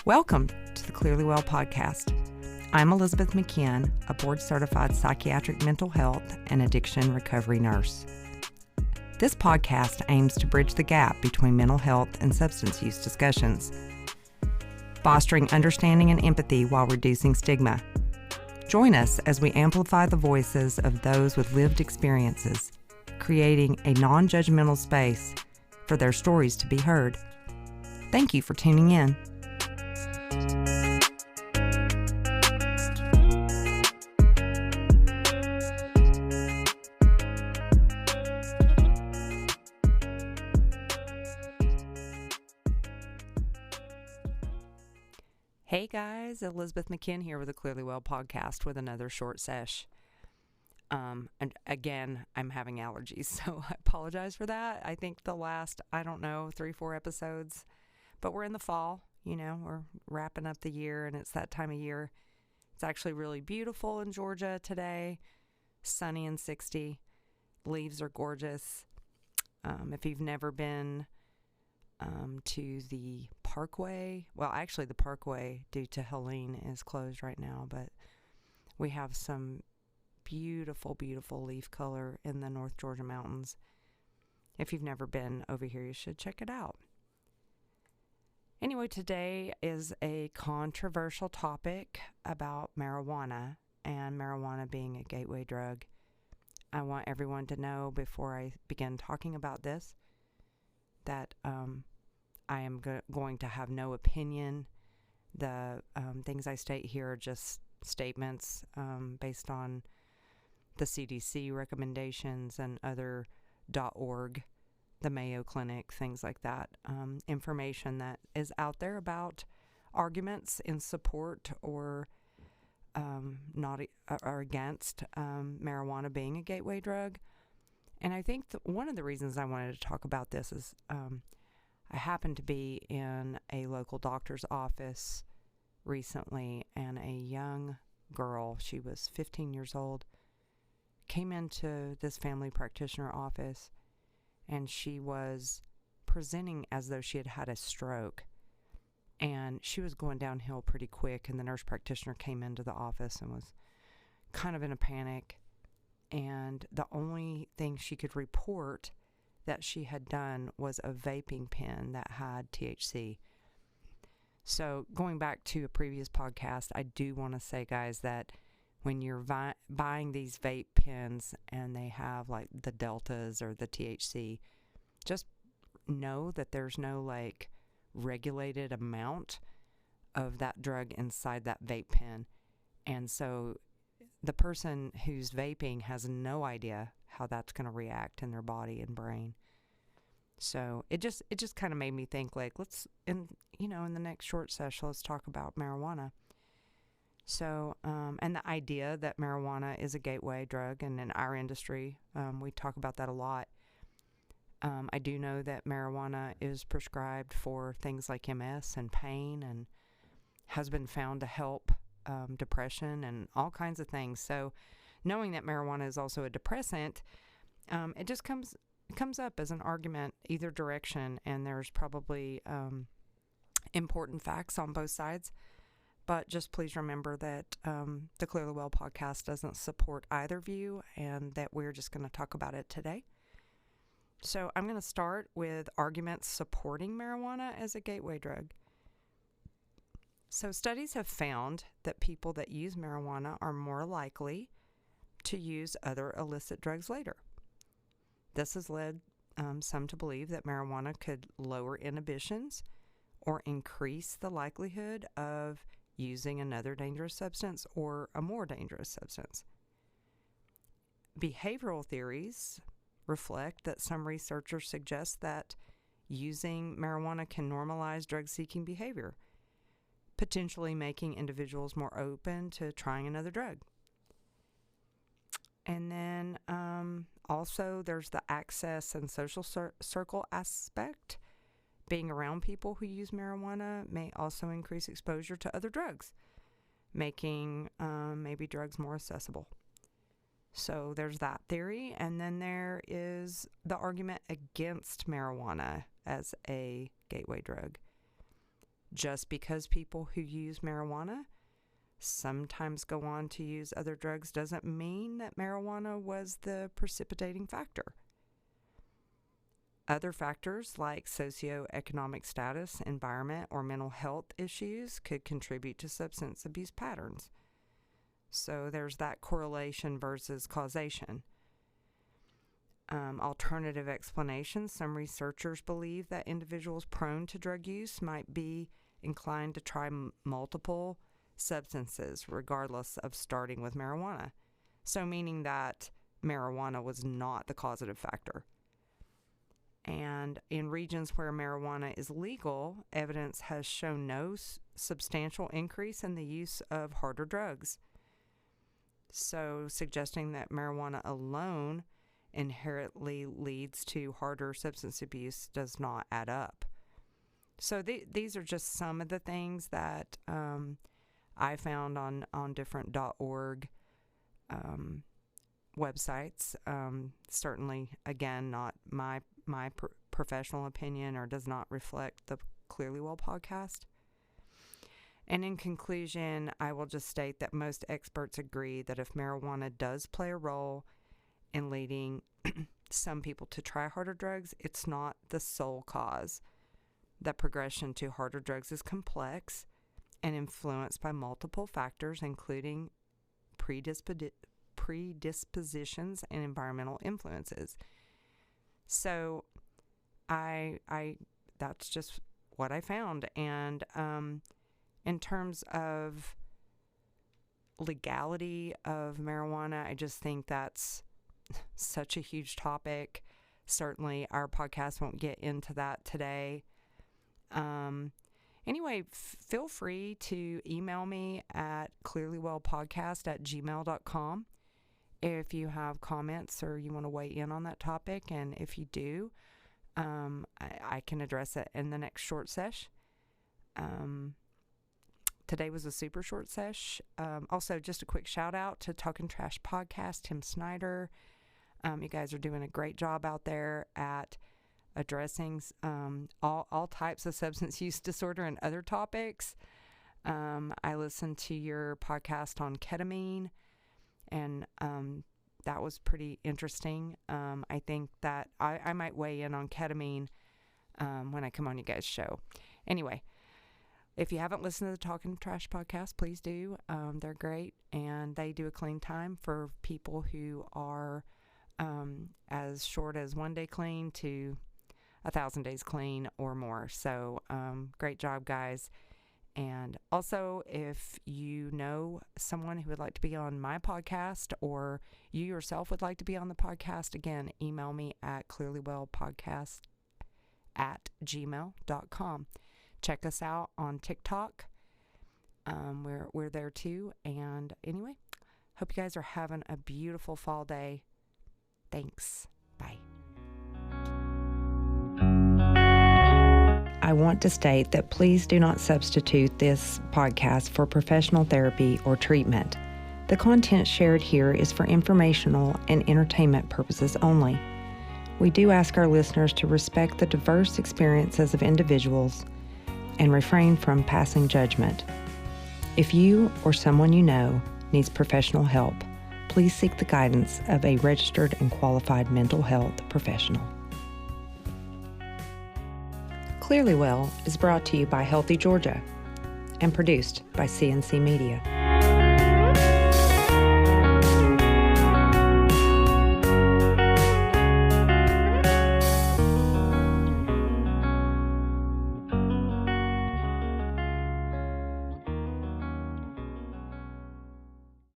Welcome to the ClearlyWell podcast. I'm Elizabeth McKeon, a board-certified psychiatric mental health and addiction recovery nurse. This podcast aims to bridge the gap between mental health and substance use discussions, fostering understanding and empathy while reducing stigma. Join us as we amplify the voices of those with lived experiences, creating a non-judgmental space for their stories to be heard. Thank you for tuning in. Hey guys, Elizabeth McKeon here with the ClearlyWell podcast with another short sesh. And again, I'm having allergies, so I apologize for that. I think the last, 3-4 episodes, but we're in the fall, we're wrapping up the year and it's that time of year. It's actually really beautiful in Georgia today, sunny and 60. Leaves are gorgeous. If you've never been to the Parkway. Well, actually the Parkway, due to Helene, is closed right now, but we have some beautiful, beautiful leaf color in the North Georgia mountains. If you've never been over here, you should check it out. Anyway, today is a controversial topic about marijuana and marijuana being a gateway drug. I want everyone to know before I begin talking about this that I am going to have no opinion. The things I state here are just statements based on the CDC recommendations and other .org, the Mayo Clinic, things like that. Information that is out there about arguments in support or not or against marijuana being a gateway drug. And I think one of the reasons I wanted to talk about this is I happened to be in a local doctor's office recently, and a young girl, she was 15 years old, came into this family practitioner office, and she was presenting as though she had had a stroke. And she was going downhill pretty quick, and the nurse practitioner came into the office and was kind of in a panic. And the only thing she could report that she had done was a vaping pen that had THC. So going back to a previous podcast, I do want to say, guys, that when you're buying these vape pens and they have like the deltas or the THC, just know that there's no regulated amount of that drug inside that vape pen. And so the person who's vaping has no idea how that's going to react in their body and brain. So it just kind of made me think, let's in the next short session, let's talk about marijuana. So and the idea that marijuana is a gateway drug, and in our industry we talk about that a lot. I do know that marijuana is prescribed for things like MS and pain, and has been found to help depression and all kinds of things. So knowing that marijuana is also a depressant, it just comes up as an argument either direction, and there's probably important facts on both sides. But just please remember that the ClearlyWell podcast doesn't support either view, and that we're just going to talk about it today. So I'm going to start with arguments supporting marijuana as a gateway drug. So studies have found that people that use marijuana are more likely to use other illicit drugs later. This has led some to believe that marijuana could lower inhibitions or increase the likelihood of using another dangerous substance or a more dangerous substance. Behavioral theories reflect that some researchers suggest that using marijuana can normalize drug-seeking behavior, potentially making individuals more open to trying another drug. And then also there's the access and social circle aspect. Being around people who use marijuana may also increase exposure to other drugs, making maybe drugs more accessible. So there's that theory. And then there is the argument against marijuana as a gateway drug. just because people who use marijuana sometimes go on to use other drugs doesn't mean that marijuana was the precipitating factor. Other factors like socioeconomic status, environment, or mental health issues could contribute to substance abuse patterns. So there's that correlation versus causation. Alternative explanations. Some researchers believe that individuals prone to drug use might be inclined to try multiple substances regardless of starting with marijuana. So meaning that marijuana was not the causative factor. And in regions where marijuana is legal, evidence has shown no substantial increase in the use of harder drugs. So suggesting that marijuana alone inherently leads to harder substance abuse does not add up. So these are just some of the things that I found on different .org websites. Certainly, again, not my professional opinion or does not reflect the ClearlyWell podcast. And in conclusion, I will just state that most experts agree that if marijuana does play a role in leading some people to try harder drugs, it's not the sole cause. The progression to harder drugs is complex and influenced by multiple factors, including predispositions and environmental influences. So I that's just what I found. And in terms of legality of marijuana, I just think that's such a huge topic. Certainly our podcast won't get into that today. Anyway, feel free to email me at clearlywellpodcast@gmail.com if you have comments or you want to weigh in on that topic. And if you do, I can address it in the next short sesh. Today was a super short sesh. Also, just a quick shout out to Talking Trash Podcast, Tim Snyder. You guys are doing a great job out there at addressing all types of substance use disorder and other topics. I listened to your podcast on ketamine, and that was pretty interesting. I think that I might weigh in on ketamine when I come on you guys' show. Anyway, if you haven't listened to the Talking Trash podcast, please do. They're great, and they do a clean time for people who are as short as 1 day clean to 1,000 days clean or more. So great job, guys. And also, if you know someone who would like to be on my podcast, or you yourself would like to be on the podcast, again, email me at clearlywellpodcast@gmail.com. Check us out on TikTok. We're there too. And anyway, hope you guys are having a beautiful fall day. Thanks. Bye. I want to state that please do not substitute this podcast for professional therapy or treatment. The content shared here is for informational and entertainment purposes only. We do ask our listeners to respect the diverse experiences of individuals and refrain from passing judgment. If you or someone you know needs professional help, please seek the guidance of a registered and qualified mental health professional. ClearlyWell is brought to you by Healthy Georgia and produced by CNC Media.